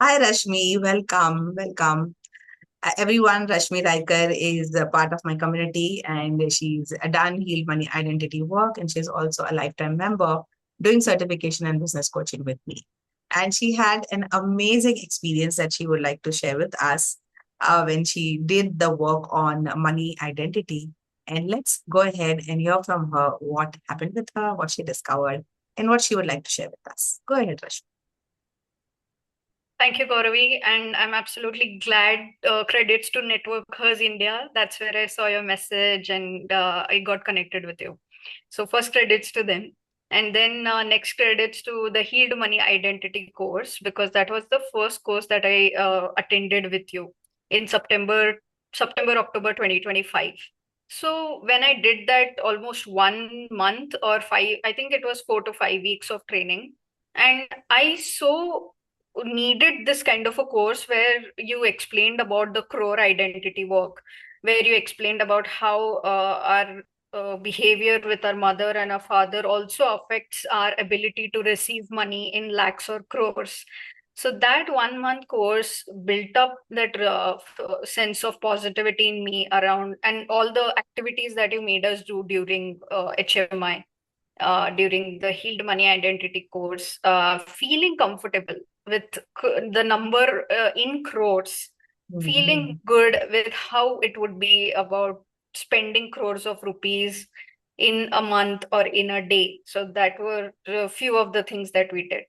Hi, Rashmi. Welcome. Welcome. Everyone, Rashmi Raikar is a part of my community and she's done Healed Money Identity work and she's also a lifetime member doing certification and business coaching with me. And she had an amazing experience that she would like to share with us when she did the work on money identity. And let's go ahead and hear from her what happened with her, what she discovered, and what she would like to share with us. Go ahead, Rashmi. Thank you, Gauravi, and I'm absolutely glad. Credits to Networkers India. That's where I saw your message and I got connected with you. So first credits to them, and then next credits to the Healed Money Identity course because that was the first course that I attended with you in September October 2025. So when I did that, almost 1 month or five, I think it was 4 to 5 weeks of training, and I so needed this kind of a course where you explained about the crore identity work, where you explained about how our behavior with our mother and our father also affects our ability to receive money in lakhs or crores. So that 1 month course built up that sense of positivity in me around and all the activities that you made us do during HMI, during the Healed Money Identity course, feeling comfortable with the number in crores, feeling Mhm. good with how it would be about spending crores of rupees in a month or in a day. So that were a few of the things that we did.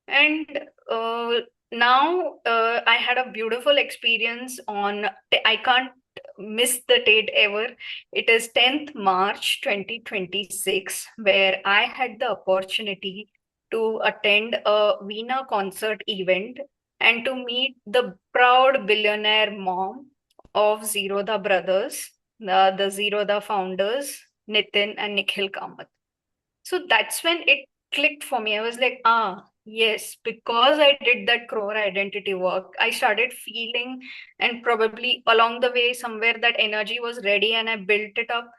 And uh, now I had a beautiful experience on, I can't miss the date ever. It is 10th March 2026, where I had the opportunity to attend a Veena concert event and to meet the proud billionaire mom of Zerodha Brothers, the Zerodha founders, Nithin and Nikhil Kamath. So that's when it clicked for me. I was like, yes, because I did that crore identity work, I started feeling, and probably along the way, somewhere that energy was ready, and I built it up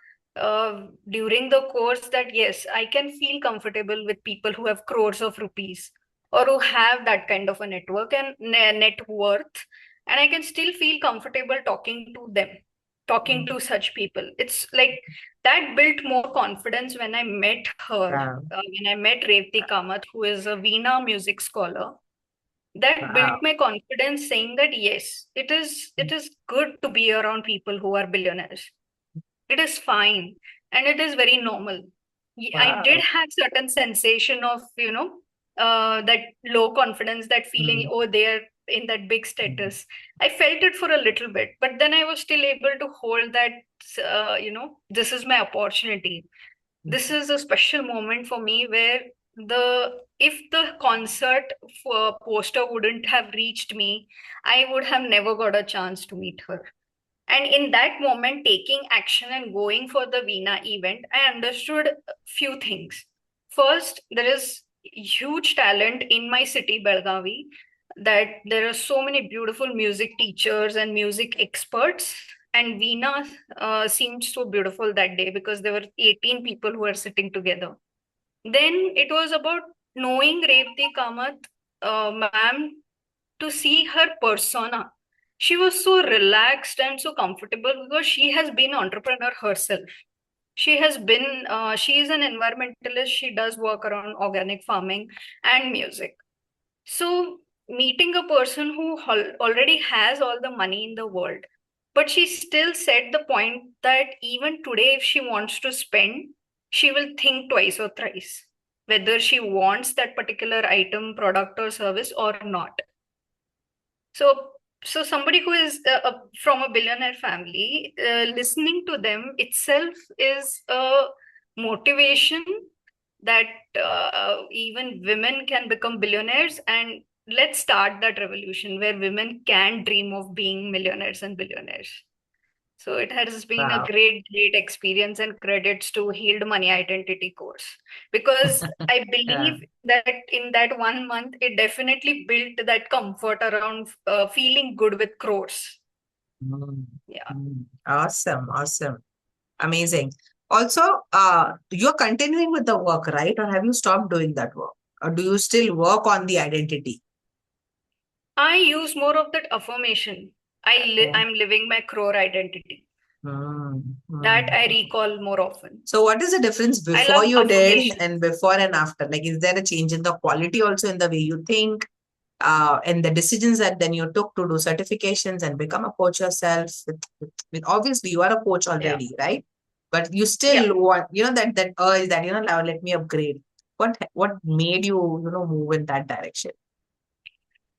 during the course that yes, I can feel comfortable with people who have crores of rupees or who have that kind of a network and net worth, and I can still feel comfortable talking to them, talking to such people. It's like that built more confidence when I met her, Wow. when I met Revathi Kamath, who is a Veena Music Scholar. That Wow. built my confidence, saying that yes, it is good to be around people who are billionaires. It is fine, and it is very normal. I did Wow. have certain sensation of, that low confidence, that feeling, Mm, oh, they're in that big mm, status. I felt it for a little bit, but then I was still able to hold that, this is my opportunity. mm, This is a special moment for me where the if the concert for poster wouldn't have reached me, I would have never got a chance to meet her. And in that moment, taking action and going for the Veena event, I understood a few things. First, there is huge talent in my city, Belagavi, that there are so many beautiful music teachers and music experts. And Veena seemed so beautiful that day because there were 18 people who were sitting together. Then it was about knowing Revathi Kamath ma'am, to see her persona. She was so relaxed and so comfortable because she has been entrepreneur herself. She is an environmentalist. She does work around organic farming and music. So meeting a person who already has all the money in the world, but she still said the point that even today, if she wants to spend, she will think twice or thrice whether she wants that particular item, product, or service or not. So, so somebody who is from a billionaire family, listening to them itself is a motivation that even women can become billionaires. And let's start that revolution where women can dream of being millionaires and billionaires. So it has been a wow. great, great experience, and credits to Healed Money Identity course because I Yeah. believe that in that 1 month, it definitely built that comfort around feeling good with crores. Mm, Yeah. Awesome. Awesome. Amazing. Also, you're continuing with the work, right? Or have you stopped doing that work? Or do you still work on the identity? I use more of that affirmation. Okay. I'm living my crore identity. That I Mm. recall more often. So what is the difference I before love you did affirmation. and before and after? Like, is there a change in the quality also in the way you think, and the decisions that then you took to do certifications and become a coach yourself? With obviously you are a coach Yeah. already, right? But you Yeah. still want, that urge that, now let me upgrade. What made you, move in that direction?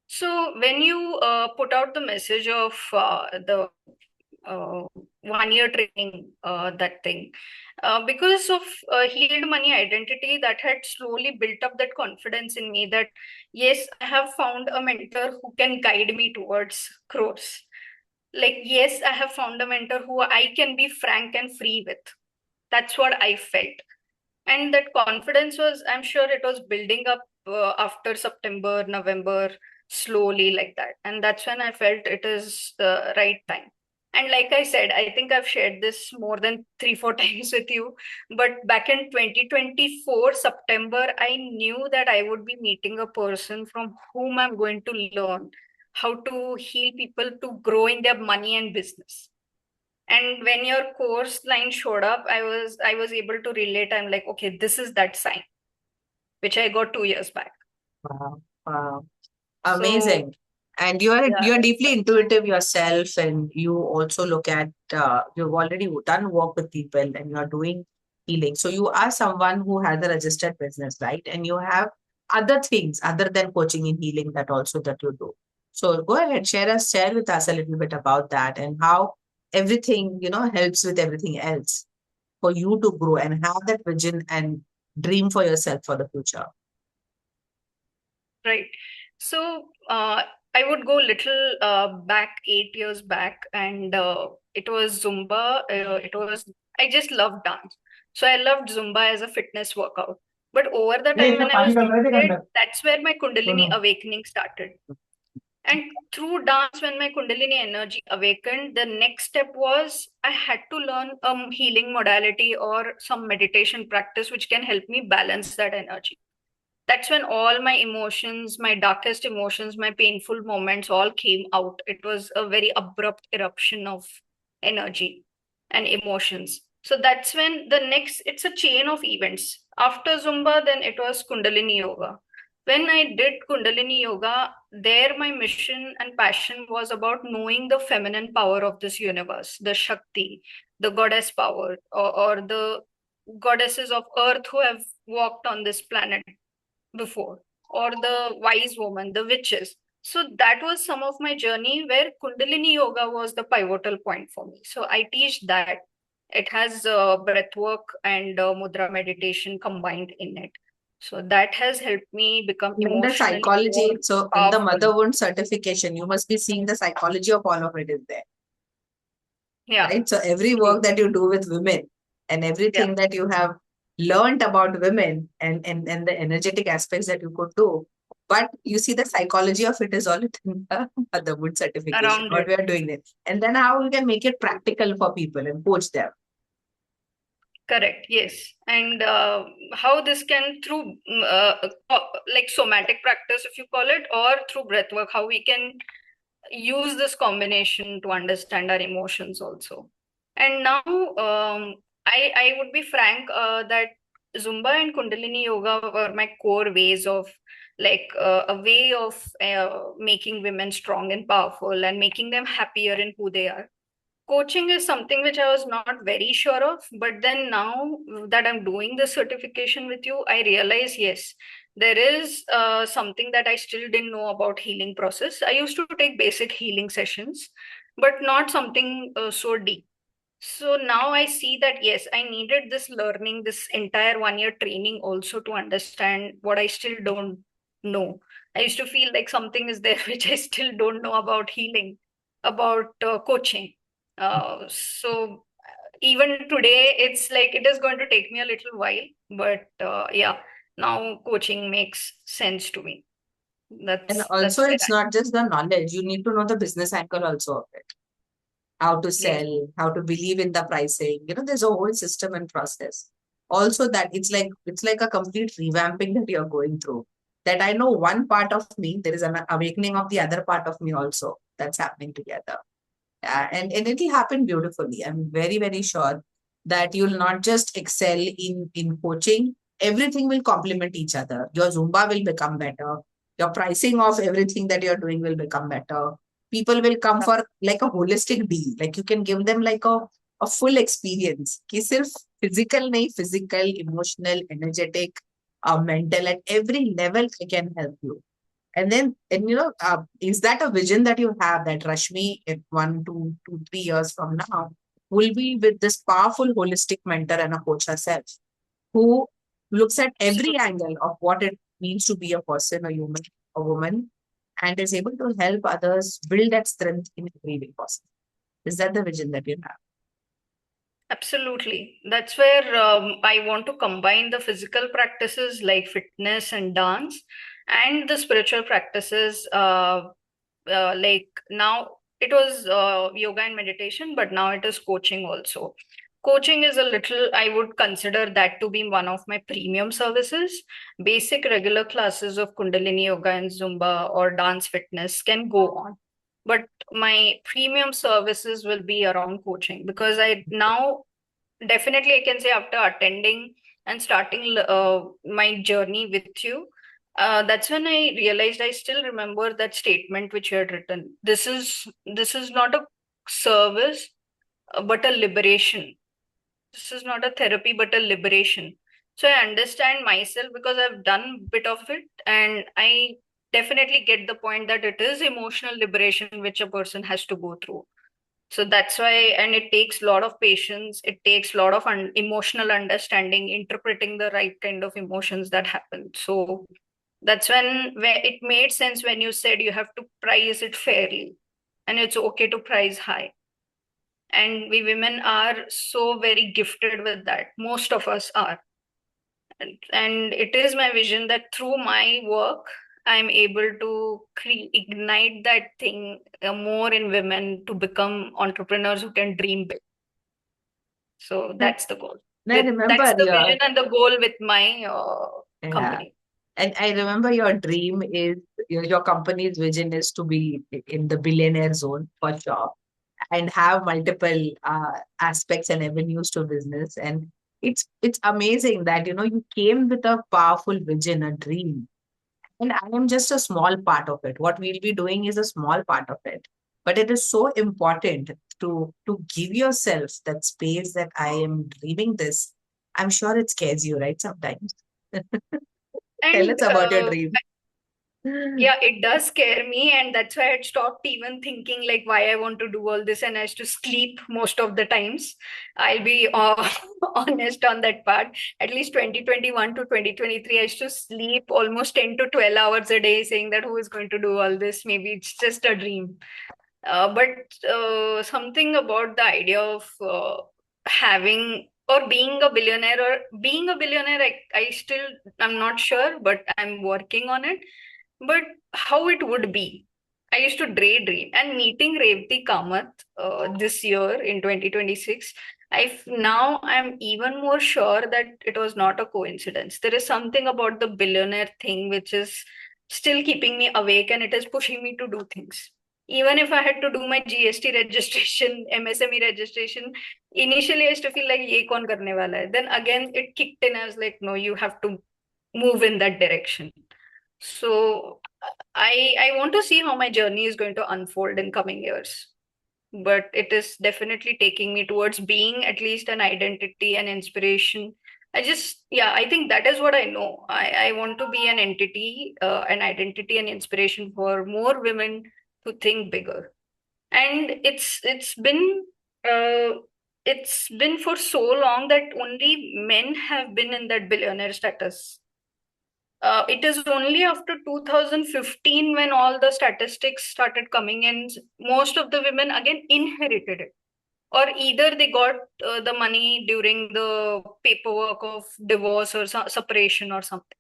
So when you put out the message of the uh, 1 year training, that thing, because of healed money identity, that had slowly built up that confidence in me that yes, I have found a mentor who can guide me towards crores. Like, yes, I have found a mentor who I can be frank and free with. That's what I felt. And that confidence was, I'm sure it was building up after September, November, slowly like that. And that's when I felt it is the right time. And like I said, I think I've shared this more than 3, 4 times with you. But back in 2024, September, I knew that I would be meeting a person from whom I'm going to learn how to heal people to grow in their money and business. And when your course line showed up, I was able to relate. I'm like, okay, this is that sign which I got 2 years back. Wow. Wow. So Amazing. And you're yeah, deeply intuitive yourself, and you also look at, you've already done work with people and you're doing healing. So you are someone who has a registered business, right? And you have other things other than coaching and healing that you do. So go ahead, share with us a little bit about that and how everything, helps with everything else for you to grow and have that vision and dream for yourself for the future. right. So I would go little back, 8 years back, and it was Zumba. I just loved dance. So I loved Zumba as a fitness workout. But over the नहीं time इसमें when I पानी was डाल doing रहे थे it, अंदर that's where my Kundalini दोनों awakening started. And through dance, when my Kundalini energy awakened, the next step was I had to learn a healing modality or some meditation practice which can help me balance that energy. That's when all my emotions, my darkest emotions, my painful moments all came out. It was a very abrupt eruption of energy and emotions. So that's when it's a chain of events. After Zumba, then it was Kundalini Yoga. When I did Kundalini Yoga, there my mission and passion was about knowing the feminine power of this universe, the Shakti, the goddess power, or the goddesses of earth who have walked on this planet before, or the wise woman, the witches. So that was some of my journey where Kundalini Yoga was the pivotal point for me. So I teach that. It has breath work and mudra meditation combined in it. So that has helped me become In the emotionally more psychology, so in the powerful. mother wound certification, you must be seeing the psychology of all of it is there, Yeah, right? So every true. work that you do with women and Yeah, everything that you have learned about women and the energetic aspects that you could do, but you see the psychology of it is all in the motherhood certification, around what it. we are doing there. And then how we can make it practical for people and coach them. Correct, yes. And how this can through like somatic practice, if you call it, or through breath work, how we can use this combination to understand our emotions also. And now, I would be frank that Zumba and Kundalini Yoga were my core ways of like a way of making women strong and powerful and making them happier in who they are. Coaching is something which I was not very sure of, but then now that I'm doing the certification with you, I realize yes, there is something that I still didn't know about healing process. I used to take basic healing sessions, but not something so deep. So now I see that yes, I needed this learning, this entire 1 year training also to understand what I still don't know. I used to feel like something is there which I still don't know about healing, about coaching. So even today, it's like it is going to take me a little while, but yeah, now coaching makes sense to me. And That's also, where it's not just the knowledge, you need to know the business angle also of it, how to yes, sell, how to believe in the pricing. There's a whole system and process. Also, that it's like a complete revamping that you're going through. that I know one part of me, there is an awakening of the other part of me also that's happening together. And it'll happen beautifully. I'm very, very sure that you'll not just excel in coaching, everything will complement each other. Your Zumba will become better. Your pricing of everything that you're doing will become better. People will come for like a holistic deal. Like you can give them like a full experience. कि सिर्फ physical नहीं, physical, emotional, energetic, mental, at every level I can help you. And is that a vision that you have that Rashmi, in 1, 2, 2, 3 years from now, will be with this powerful holistic mentor and a coach herself who looks at every angle of what it means to be a person, a human, a woman, and is able to help others build that strength in every way possible. Is that the vision that you have? Absolutely. That's where I want to combine the physical practices like fitness and dance and the spiritual practices. Like now it was yoga and meditation, but now it is coaching also. Coaching is a little, I would consider that to be one of my premium services. Basic regular classes of Kundalini yoga and Zumba or dance fitness can go on. But my premium services will be around coaching because I now definitely I can say after attending and starting my journey with you, that's when I realized I still remember that statement which you had written. This is not a service, but a liberation. This is not a therapy, but a liberation. So I understand myself because I've done bit of it, and I definitely get the point that it is emotional liberation which a person has to go through. So that's why, and it takes a lot of patience, it takes a lot of emotional understanding, interpreting the right kind of emotions that happen. So that's when where it made sense when you said you have to price it fairly and it's okay to price high. And we women are so very gifted with that, most of us are. And it is my vision that through my work I'm able to ignite that thing more in women to become entrepreneurs who can dream big. So that's the goal. I remember That's the your vision and the goal with my yeah. company. And I remember your dream is your company's vision is to be in the billionaire zone for sure and have multiple aspects and avenues to business. And it's amazing that you came with a powerful vision, a dream, and I am just a small part of it. What we'll be doing is a small part of it, but it is so important to give yourself that space that I am dreaming this. I'm sure it scares you, right? Sometimes. Tell us And about your dream. yeah, it does scare me, and that's why I stopped even thinking like why I want to do all this, and I used to sleep most of the times. I'll be honest on that part. At least 2021 to 2023, I used to sleep almost 10 to 12 hours a day, saying that who is going to do all this? Maybe it's just a dream. But something about the idea of having or being a billionaire or being a billionaire, I still, I'm not sure, but I'm working on it. But how it would be. I used to daydream and meeting Revathi Kamath this year in 2026. Now I'm even more sure that it was not a coincidence. There is something about the billionaire thing which is still keeping me awake and it is pushing me to do things. Even if I had to do my GST registration, MSME registration, initially I used to feel like, ye kaun karne wala hai? Then again, it kicked in. I was like, no, you have to move in that direction. So I want to see how my journey is going to unfold in coming years. But it is definitely taking me towards being at least an identity and inspiration. Yeah, I think that is what I know. I want to be an entity, an identity and inspiration for more women to think bigger. And uh, it's been for so long that only men have been in that billionaire status. It is only after 2015 when all the statistics started coming in, most of the women again inherited it. Or either they got the money during the paperwork of divorce or separation or something.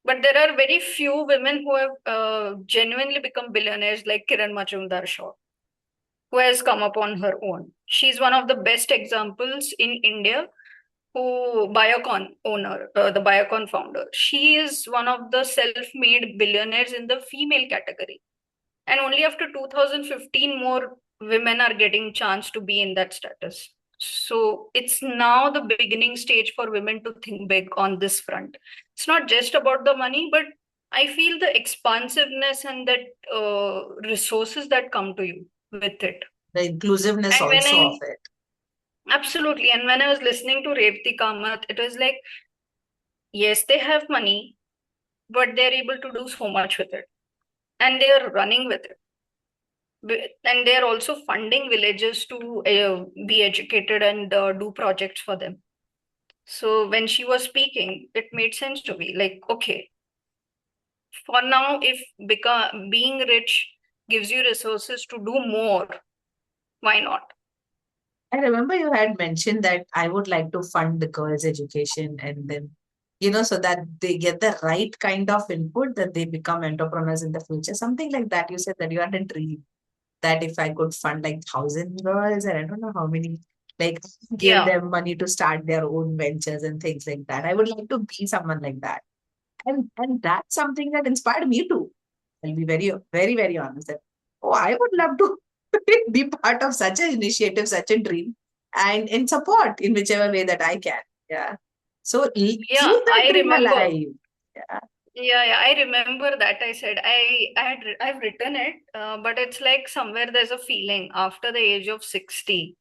But there are very few women who have genuinely become billionaires, like Kiran Majumdar Shaw, who has come up on her own. She's one of the best examples in India who Biocon owner, the Biocon founder, she is one of the self-made billionaires in the female category. And only after 2015 more women are getting chance to be in that status. So it's now the beginning stage for women to think big on this front. It's not just about the money, but I feel the expansiveness and that resources that come to you with it. The inclusiveness And when also of I it. absolutely, and when I was listening to Revathi Kamath, it was like, yes, they have money, but they're able to do so much with it, and they are running with it. And they're also funding villages to be educated and do projects for them. So when she was speaking, it made sense to me. Like, okay, for now, if being rich gives you resources to do more, why not? I remember you had mentioned that I would like to fund the girls' education and then, so that they get the right kind of input that they become entrepreneurs in the future. Something like that. You said that you had a dream that if I could fund like 1,000 girls and I don't know how many, like give Yeah, them money to start their own ventures and things like that. I would like to be someone like that. And that's something that inspired me too. I'll be very, very, very honest that, oh, I would love to be part of such an initiative, such a dream, and in support in whichever way that I can. Yeah. So yeah, keep that I dream remember. alive. Yeah. Yeah, I remember that. I said I've written it, but it's like somewhere there's a feeling after the age of 60,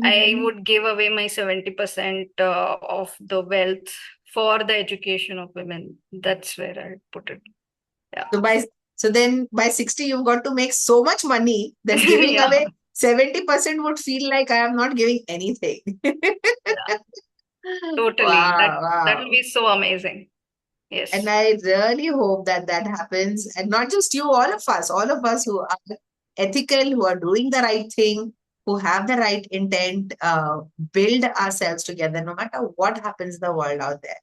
I Mhm. would give away my 70% of the wealth for the education of women. That's where I put it. Yeah. So then by 60, you've got to make so much money that giving Yeah, away 70% would feel like I am not giving anything. yeah, totally. Wow, That will wow. be so amazing. And Yes, I really hope that that happens. And not just you, all of us who are ethical, who are doing the right thing, who have the right intent, build ourselves together no matter what happens in the world out there.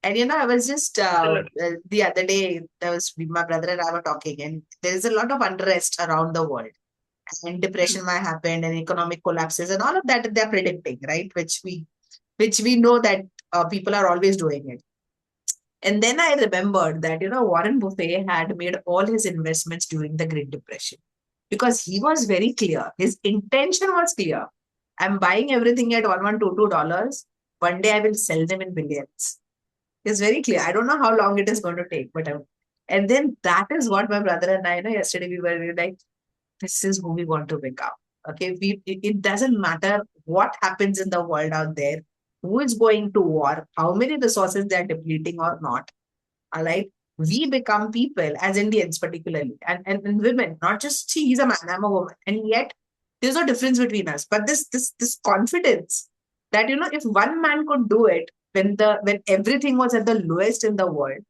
And I was just absolutely. the other day, there was my brother and I were talking, and there is a lot of unrest around the world. And depression might happen, and economic collapses, and all of that they're predicting, right? Which we know that people are always doing it. And then I remembered that, Warren Buffett had made all his investments during the Great Depression because he was very clear. His intention was clear. I'm buying everything at $1122. One day I will sell them in billions. It's very clear. I don't know how long it is going to take, but and then that is what my brother and I, yesterday we were like, this is who we want to become. Okay, it doesn't matter what happens in the world out there, who is going to war, how many resources they are depleting or not. All right. We become people as Indians, particularly, and women, not just see, he's a man, I'm a woman. And yet there's no difference between us. But this confidence that if one man could do it when everything was at the lowest in the world,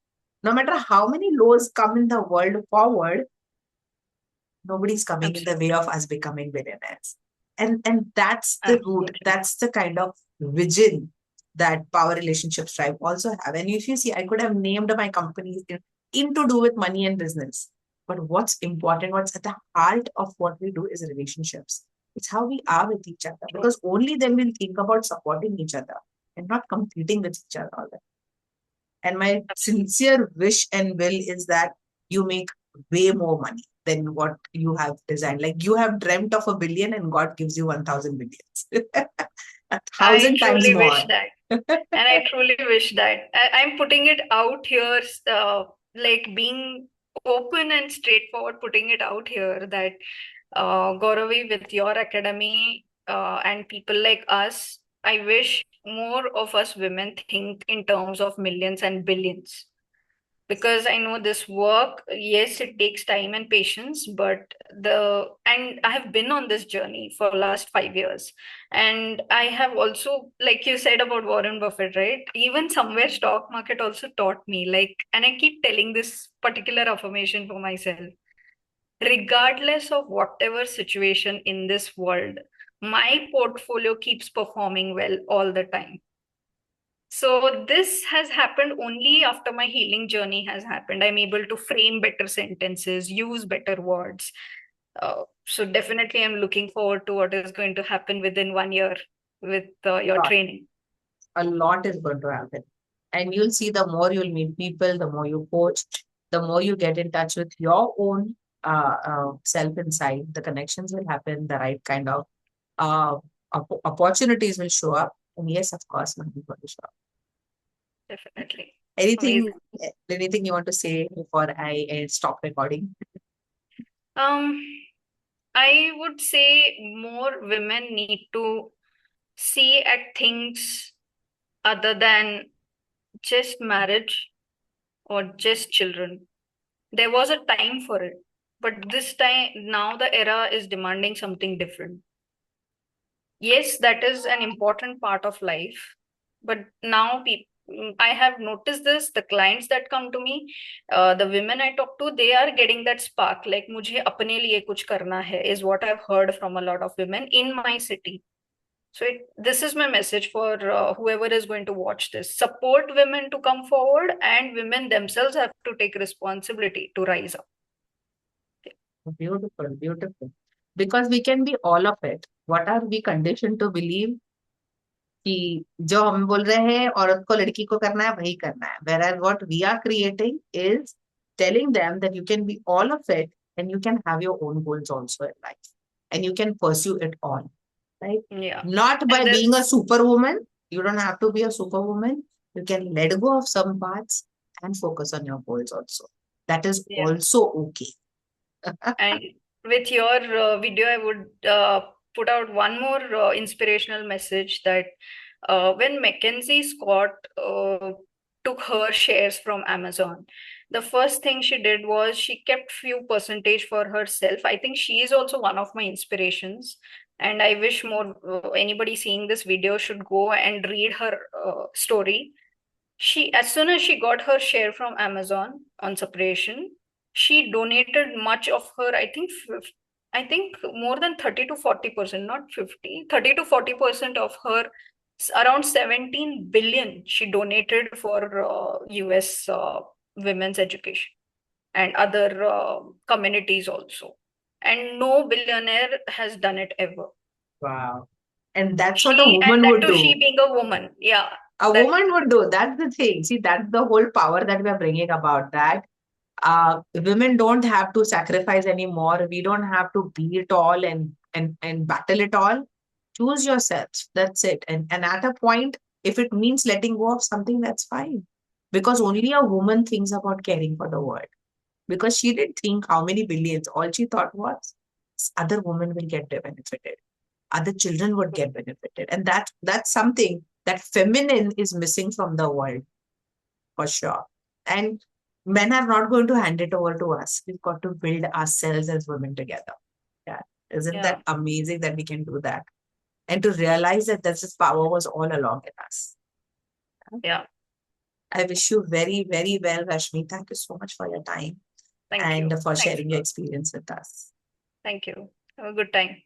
no matter how many lows come in the world forward, nobody's coming in the way Absolutely. of us becoming billionaires. And that's the root, Absolutely. that's the kind of vision that Power Relationships Tribe also have. And if you see, I could have named my companies in to do with money and business. But what's important, what's at the heart of what we do is relationships. It's how we are with each other, True. because only then we'll think about supporting each other and not competing with each other all the time. And my Absolutely. sincere wish and will is that you make way more money than what you have designed. Like you have dreamt of 1 billion and God gives you 1,000 billions. A I thousand times truly more. wish that. And I truly wish that. I'm putting it out here, like being open and straightforward, putting it out here that Gauravi, with your academy and people like us, I wish more of us women think in terms of millions and billions. Because I know this work, yes, it takes time and patience, but and I have been on this journey for last 5 years. And I have also, like you said about Warren Buffett, right? Even somewhere stock market also taught me, like, and I keep telling this particular affirmation for myself, regardless of whatever situation in this world, my portfolio keeps performing well all the time. So this has happened only after my healing journey has happened. I'm able to frame better sentences, use better words. So definitely I'm looking forward to what is going to happen within 1 year with your Sure. training. A lot is going to happen. And you'll see the more you'll meet people, the more you coach, the more you get in touch with your own self inside, the connections will happen, the right kind of uh, opportunities will show up. And yes, of course, money is going to show up. Definitely. Anything, Amazing. anything you want to say before I stop recording? Um, I would say more women need to see at things other than just marriage or just children. There was a time for it, but this time, now the era is demanding something different. Yes, that is an important part of life, but now people, I have noticed this, the clients that come to me, the women I talk to, they are getting that spark, like मुझे अपने लिए कुछ करना है, is what I've heard from a lot of women in my city. So this is my message for whoever is going to watch this. Support women to come forward, and women themselves have to take responsibility to rise up. Beautiful, beautiful. Because we can be all of it. What are we conditioned to believe? कि जो हम बोल रहे हैं औरत को लड़की को करना है वही करना है, whereas what we are creating is telling them that you can be all of it and you can have your own goals also in life and you can pursue it all, right? Yeah. Not by And being a this, superwoman. You don't have to be a superwoman. You can let go of some parts and focus on your goals also. That is yeah. also okay. And with your video, I would put out one more inspirational message that when Mackenzie Scott took her shares from Amazon, the first thing she did was she kept few percentage for herself. I think she is also one of my inspirations. And I wish more anybody seeing this video should go and read her story. She, as soon as she got her share from Amazon on separation, she donated much of her, I think more than 30 to 40%, not 50, 30 to 40% of her, around 17 billion she donated for US women's education and other communities also. And no billionaire has done it ever. Wow. And that's what a She, and woman that would too, she do. being a woman. Yeah. A That, woman would do. That's the thing. See, that's the whole power that we are bringing about. That women don't have to sacrifice anymore. We don't have to be it all and battle it all. Choose yourself. That's it. And at a point, if it means letting go of something, that's fine. Because only a woman thinks about caring for the world. Because she didn't think how many billions. All she thought was other women will get benefited. Other children would get benefited. And that's something that feminine is missing from the world for sure. And men are not going to hand it over to us. We've got to build ourselves as women together. Yeah. Isn't yeah. that amazing that we can do that? And to realize that this power was all along in us. Yeah. I wish you very, very well, Rashmi. Thank you so much for your time Thank and you. for Thanks. sharing your experience with us. Thank you. Have a good time.